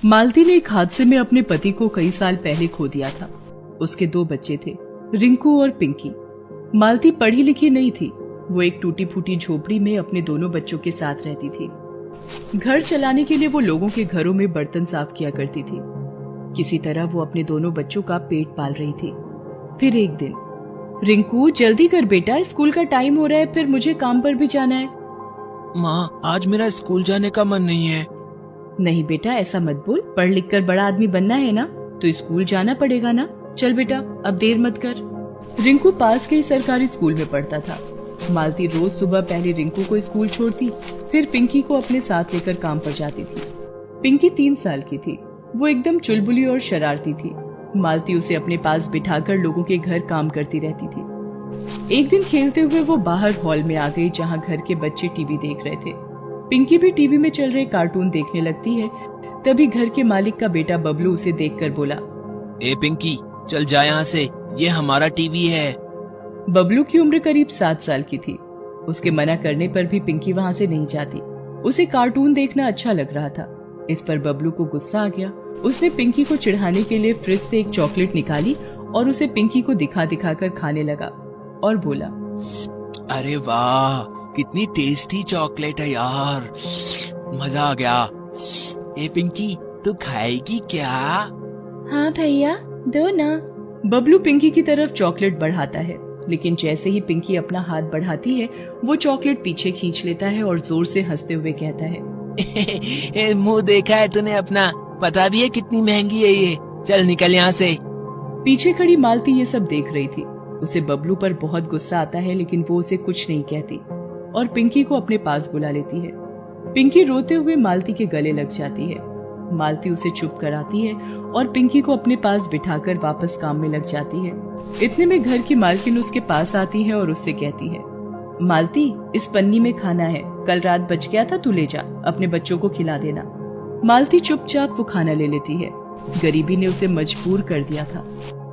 मालती ने एक हादसे में अपने पति को कई साल पहले खो दिया था। उसके 2 बच्चे थे, रिंकू और पिंकी। मालती पढ़ी लिखी नहीं थी। वो एक टूटी फूटी झोपड़ी में अपने दोनों बच्चों के साथ रहती थी। घर चलाने के लिए वो लोगों के घरों में बर्तन साफ किया करती थी। किसी तरह वो अपने दोनों बच्चों का पेट पाल रही थी। फिर एक दिन, रिंकू जल्दी कर बेटा, स्कूल का टाइम हो रहा है, फिर मुझे काम पर भी जाना है। माँ, आज मेरा स्कूल जाने का मन नहीं है। नहीं बेटा, ऐसा मत बोल। पढ़ लिख कर बड़ा आदमी बनना है ना, तो स्कूल जाना पड़ेगा ना। चल बेटा, अब देर मत कर। रिंकू पास के ही सरकारी स्कूल में पढ़ता था। मालती रोज सुबह पहले रिंकू को स्कूल छोड़ती, फिर पिंकी को अपने साथ लेकर काम पर जाती थी। पिंकी 3 साल की थी। वो एकदम चुलबुली और शरारती थी। मालती उसे अपने पास बिठाकर लोगों के घर काम करती रहती थी। एक दिन खेलते हुए वो बाहर हॉल में आ गई, जहाँ घर के बच्चे टीवी देख रहे थे। पिंकी भी टीवी में चल रहे कार्टून देखने लगती है। तभी घर के मालिक का बेटा बबलू उसे देखकर बोला, ए पिंकी, चल जा यहाँ से, ये हमारा टीवी है। बबलू की उम्र करीब 7 साल की थी। उसके मना करने पर भी पिंकी वहाँ से नहीं जाती। उसे कार्टून देखना अच्छा लग रहा था। इस पर बबलू को गुस्सा आ गया। उसने पिंकी को चिढ़ाने के लिए फ्रिज से एक चॉकलेट निकाली और उसे पिंकी को दिखा दिखा कर खाने लगा और बोला, अरे वाह, कितनी टेस्टी चॉकलेट है यार, मजा आ गया। ए पिंकी, तू खाएगी क्या? हाँ भैया, दो ना। बबलू पिंकी की तरफ चॉकलेट बढ़ाता है, लेकिन जैसे ही पिंकी अपना हाथ बढ़ाती है, वो चॉकलेट पीछे खींच लेता है और जोर से हंसते हुए कहता है, मुंह देखा है तूने अपना? पता भी है कितनी महंगी है ये, चल निकल यहाँ से। पीछे खड़ी मालती ये सब देख रही थी। उसे बबलू पर बहुत गुस्सा आता है, लेकिन वो उसे कुछ नहीं कहती और पिंकी को अपने पास बुला लेती है। पिंकी रोते हुए मालती के गले लग जाती है। मालती उसे चुप कराती है और पिंकी को अपने पास बिठाकर वापस काम में लग जाती है। इतने में घर की मालकिन उसके पास आती है और उससे कहती है, मालती, इस पन्नी में खाना है, कल रात बच गया था, तू ले जा, अपने बच्चों को खिला देना। मालती चुपचाप वो खाना ले लेती है। गरीबी ने उसे मजबूर कर दिया था।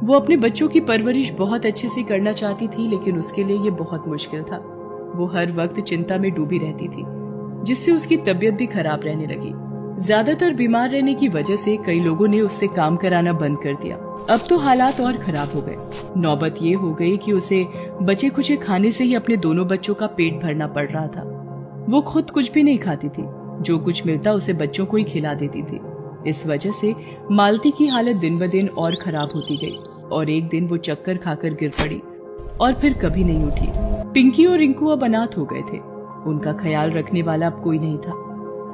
वो अपने बच्चों की परवरिश बहुत अच्छे से करना चाहती थी, लेकिन उसके लिए ये बहुत मुश्किल था। वो हर वक्त चिंता में डूबी रहती थी, जिससे उसकी तबीयत भी खराब रहने लगी। ज्यादातर बीमार रहने की वजह से कई लोगों ने उससे काम कराना बंद कर दिया। अब तो हालात और खराब हो गए। नौबत ये हो गई कि उसे बचे खुचे खाने से ही अपने दोनों बच्चों का पेट भरना पड़ रहा था। वो खुद कुछ भी नहीं खाती थी, जो कुछ मिलता उसे बच्चों को ही खिला देती थी। इस वजह से मालती की हालत दिन ब दिन और खराब होती गई और एक दिन वो चक्कर खाकर गिर पड़ी और फिर कभी नहीं उठी। पिंकी और रिंकू अब अनाथ हो गए थे। उनका ख्याल रखने वाला अब कोई नहीं था।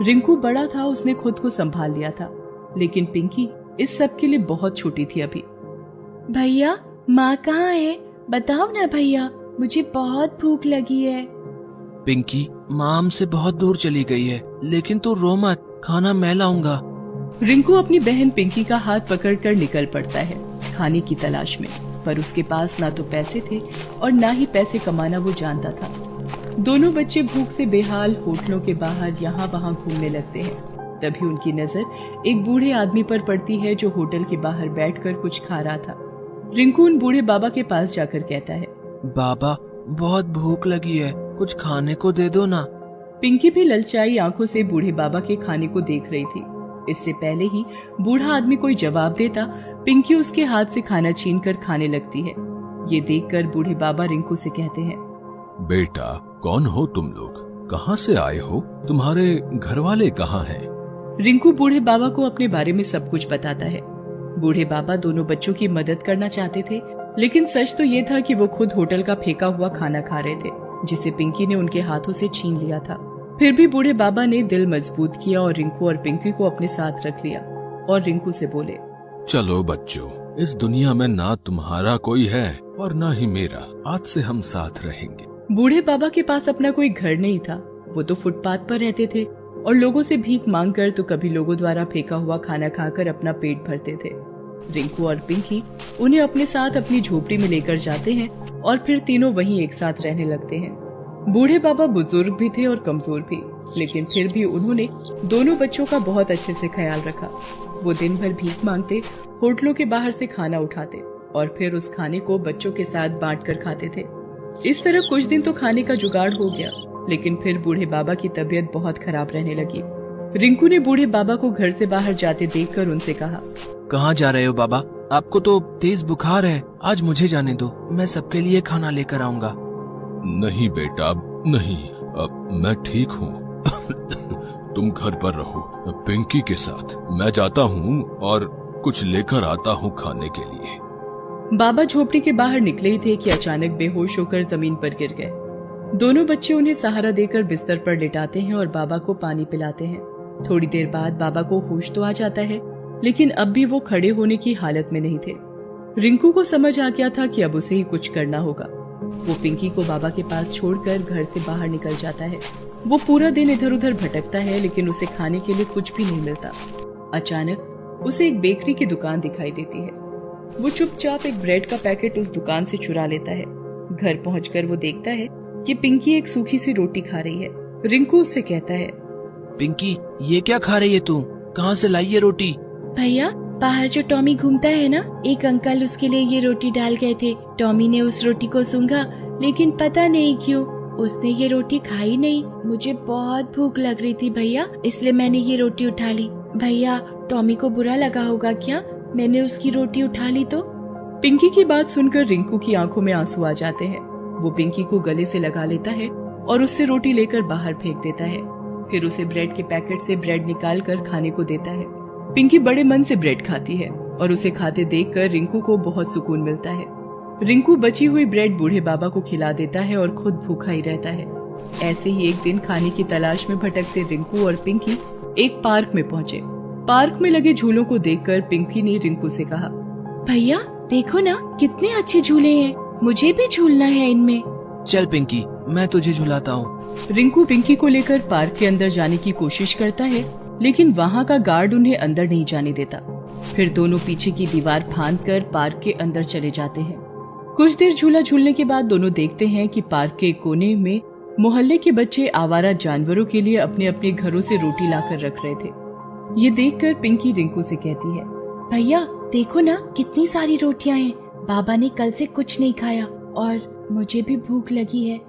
रिंकू बड़ा था, उसने खुद को संभाल लिया था, लेकिन पिंकी इस सब के लिए बहुत छोटी थी अभी। भैया, माँ कहाँ है? बताओ ना भैया, मुझे बहुत भूख लगी है। पिंकी, माँ हमसे बहुत दूर चली गई है, लेकिन तू रो मत, खाना मैं लाऊंगा। रिंकू अपनी बहन पिंकी का हाथ पकड़कर निकल पड़ता है खाने की तलाश में, पर उसके पास ना तो पैसे थे और ना ही पैसे कमाना वो जानता था। दोनों बच्चे भूख से बेहाल होटलों के बाहर यहाँ वहाँ घूमने लगते हैं। तभी उनकी नजर एक बूढ़े आदमी पर पड़ती है, जो होटल के बाहर बैठकर कुछ खा रहा था। रिंकू उन बूढ़े बाबा के पास जाकर कहता है, बाबा, बहुत भूख लगी है, कुछ खाने को दे दो ना। पिंकी भी ललचाई आंखों से बूढ़े बाबा के खाने को देख रही थी। इससे पहले ही बूढ़ा आदमी कोई जवाब देता, पिंकी उसके हाथ से खाना छीनकर खाने लगती है। ये देखकर बूढ़े बाबा रिंकू से कहते हैं, बेटा, कौन हो तुम लोग? कहाँ से आए हो? तुम्हारे घर वाले कहाँ हैं? रिंकू बूढ़े बाबा को अपने बारे में सब कुछ बताता है। बूढ़े बाबा दोनों बच्चों की मदद करना चाहते थे, लेकिन सच तो ये था कि वो खुद होटल का फेंका हुआ खाना खा रहे थे, जिसे पिंकी ने उनके हाथों से छीन लिया था। फिर भी बूढ़े बाबा ने दिल मजबूत किया और रिंकू और पिंकी को अपने साथ रख लिया और रिंकू से बोले, चलो बच्चों, इस दुनिया में ना तुम्हारा कोई है और ना ही मेरा, आज से हम साथ रहेंगे। बूढ़े बाबा के पास अपना कोई घर नहीं था। वो तो फुटपाथ पर रहते थे और लोगों से भीख मांगकर तो कभी लोगों द्वारा फेंका हुआ खाना खाकर अपना पेट भरते थे। रिंकू और पिंकी उन्हें अपने साथ अपनी झोपड़ी में लेकर जाते हैं और फिर तीनों वहीं एक साथ रहने लगते हैं। बूढ़े बाबा बुजुर्ग भी थे और कमजोर भी, लेकिन फिर भी उन्होंने दोनों बच्चों का बहुत अच्छे से ख्याल रखा। वो दिन भर भीख मांगते, होटलों के बाहर से खाना उठाते और फिर उस खाने को बच्चों के साथ बांटकर खाते थे। इस तरह कुछ दिन तो खाने का जुगाड़ हो गया, लेकिन फिर बूढ़े बाबा की तबीयत बहुत खराब रहने लगी। रिंकू ने बूढ़े बाबा को घर से बाहर जाते देखकर उनसे कहा, कहाँ जा रहे हो बाबा? आपको तो तेज बुखार है, आज मुझे जाने दो, मैं सबके लिए खाना लेकर आऊंगा। नहीं बेटा, नहीं, अब मैं ठीक हूँ। तुम घर पर रहो पिंकी के साथ, मैं जाता हूँ और कुछ लेकर आता हूँ खाने के लिए। बाबा झोपड़ी के बाहर निकले ही थे कि अचानक बेहोश होकर जमीन पर गिर गए। दोनों बच्चे उन्हें सहारा देकर बिस्तर पर लिटाते हैं और बाबा को पानी पिलाते हैं। थोड़ी देर बाद बाबा को होश तो आ जाता है, लेकिन अब भी वो खड़े होने की हालत में नहीं थे। रिंकू को समझ आ गया था कि अब उसे ही कुछ करना होगा। वो पिंकी को बाबा के पास छोड़कर घर से बाहर निकल जाता है। वो पूरा दिन इधर उधर भटकता है, लेकिन उसे खाने के लिए कुछ भी नहीं मिलता। अचानक उसे एक बेकरी की दुकान दिखाई देती है। वो चुपचाप एक ब्रेड का पैकेट उस दुकान से चुरा लेता है। घर पहुंचकर वो देखता है कि पिंकी एक सूखी सी रोटी खा रही है। रिंकू उससे कहता है, पिंकी, ये क्या खा रही है तू? कहाँ से लाई ये रोटी? भैया, बाहर जो टॉमी घूमता है ना, एक अंकल उसके लिए ये रोटी डाल गए थे। टॉमी ने उस रोटी को सूंघा, लेकिन पता नहीं क्यों उसने ये रोटी खाई नहीं। मुझे बहुत भूख लग रही थी भैया, इसलिए मैंने ये रोटी उठा ली। भैया, टॉमी को बुरा लगा होगा क्या मैंने उसकी रोटी उठा ली तो? पिंकी की बात सुनकर रिंकू की आंखों में आंसू आ जाते हैं। वो पिंकी को गले से लगा लेता है और उससे रोटी लेकर बाहर फेंक देता है। फिर उसे ब्रेड के पैकेट से ब्रेड निकाल कर खाने को देता है। पिंकी बड़े मन से ब्रेड खाती है और उसे खाते देखकर रिंकू को बहुत सुकून मिलता है। रिंकू बची हुई ब्रेड बूढ़े बाबा को खिला देता है और खुद भूखा ही रहता है। ऐसे ही एक दिन खाने की तलाश में भटकते रिंकू और पिंकी एक पार्क में पहुँचे। पार्क में लगे झूलों को देखकर पिंकी ने रिंकू से कहा, भैया देखो ना, कितने अच्छे झूले हैं, मुझे भी झूलना है इनमें। चल पिंकी, मैं तुझे झुलाता हूँ। रिंकू पिंकी को लेकर पार्क के अंदर जाने की कोशिश करता है, लेकिन वहाँ का गार्ड उन्हें अंदर नहीं जाने देता। फिर दोनों पीछे की दीवार फांदकर पार्क के अंदर चले जाते हैं। कुछ देर झूला झूलने के बाद दोनों देखते हैं कि पार्क के कोने में मोहल्ले के बच्चे आवारा जानवरों के लिए अपने अपने घरों से रोटी लाकर रख रहे थे। ये देखकर पिंकी रिंकू से कहती है, भैया देखो ना, कितनी सारी रोटियां हैं। बाबा ने कल से कुछ नहीं खाया और मुझे भी भूख लगी है।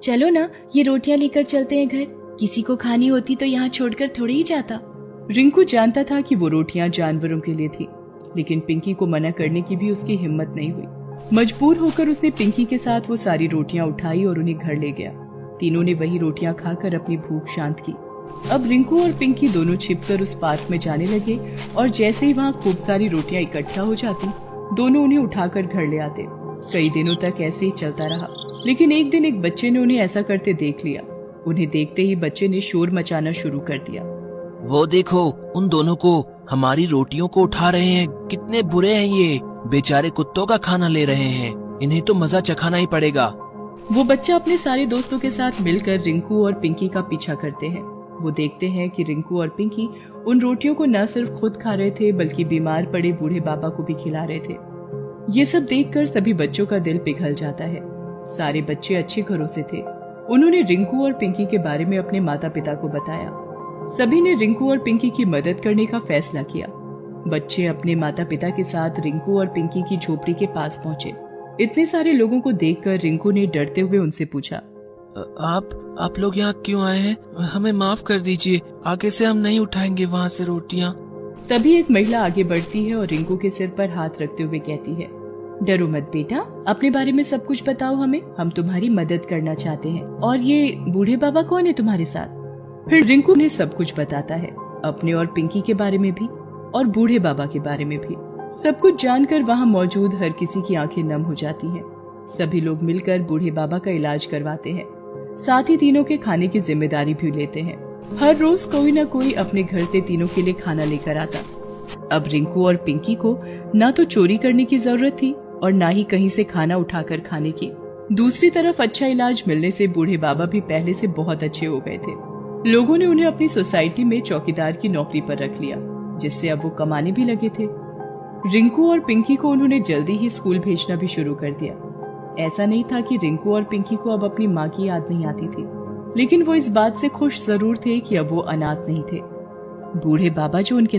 चलो ना, ये रोटियां लेकर चलते हैं घर। किसी को खानी होती तो यहाँ छोड़कर थोड़ी ही जाता। रिंकू जानता था कि वो रोटियां जानवरों के लिए थी, लेकिन पिंकी को मना करने की भी उसकी हिम्मत नहीं हुई। मजबूर होकर उसने पिंकी के साथ वो सारी रोटियां उठाई और उन्हें घर ले गया। तीनों ने वही रोटियां खाकर अपनी भूख शांत की। अब रिंकू और पिंकी दोनों छिपकर उस पार्क में जाने लगे और जैसे ही वहाँ खूब सारी रोटियां इकट्ठा हो जाती, दोनों उन्हें उठाकर घर ले आते। कई दिनों तक ऐसे ही चलता रहा, लेकिन एक दिन एक बच्चे ने उन्हें ऐसा करते देख लिया। उन्हें देखते ही बच्चे ने शोर मचाना शुरू कर दिया। वो देखो, उन दोनों को हमारी रोटियों को उठा रहे हैं। कितने बुरे हैं ये, बेचारे कुत्तों का खाना ले रहे हैं। इन्हें तो मजा चखाना ही पड़ेगा। वो बच्चा अपने सारे दोस्तों के साथ मिलकर रिंकू और पिंकी का पीछा करते हैं। वो देखते हैं कि रिंकू और पिंकी उन रोटियों को न सिर्फ खुद खा रहे थे, बल्कि बीमार पड़े बूढ़े बाबा को भी खिला रहे थे। ये सब देखकर सभी बच्चों का दिल पिघल जाता है। सारे बच्चे अच्छे घरों से थे। उन्होंने रिंकू और पिंकी के बारे में अपने माता पिता को बताया। सभी ने रिंकू और पिंकी की मदद करने का फैसला किया। बच्चे अपने माता पिता के साथ रिंकू और पिंकी की झोपड़ी के पास पहुँचे। इतने सारे लोगों को देखकर रिंकू ने डरते हुए उनसे पूछा, आप लोग यहाँ क्यों आए हैं? हमें माफ कर दीजिए, आगे से हम नहीं उठाएंगे वहाँ से रोटियाँ। तभी एक महिला आगे बढ़ती है और रिंकू के सिर पर हाथ रखते हुए कहती है, डरो मत बेटा, अपने बारे में सब कुछ बताओ हमें, हम तुम्हारी मदद करना चाहते हैं। और ये बूढ़े बाबा कौन है तुम्हारे साथ? फिर रिंकू ने सब कुछ बताता है, अपने और पिंकी के बारे में भी और बूढ़े बाबा के बारे में भी। सब कुछ जानकर वहाँ मौजूद हर किसी की आंखें नम हो जाती हैं। सभी लोग मिलकर बूढ़े बाबा का इलाज करवाते हैं, साथ ही तीनों के खाने की जिम्मेदारी भी लेते हैं। हर रोज कोई न कोई अपने घर से तीनों के लिए खाना लेकर आता। अब रिंकू और पिंकी को ना तो चोरी करने की जरूरत थी और ना ही कहीं से खाना उठाकर खाने की। दूसरी तरफ अच्छा इलाज मिलने से बूढ़े बाबा भी पहले से बहुत अच्छे हो गए थे। लोगों ने उन्हें अपनी सोसाइटी में चौकीदार की नौकरी पर रख लिया, जिससे अब वो कमाने भी लगे थे। रिंकू और पिंकी को उन्होंने जल्दी ही स्कूल भेजना भी शुरू कर दिया। ऐसा नहीं था कि रिंकू और पिंकी को अब अपनी माँ की याद नहीं आती थी, लेकिन वो इस बात से खुश जरूर थे कि अब वो अनाथ नहीं थे। बूढ़े बाबा जो उनके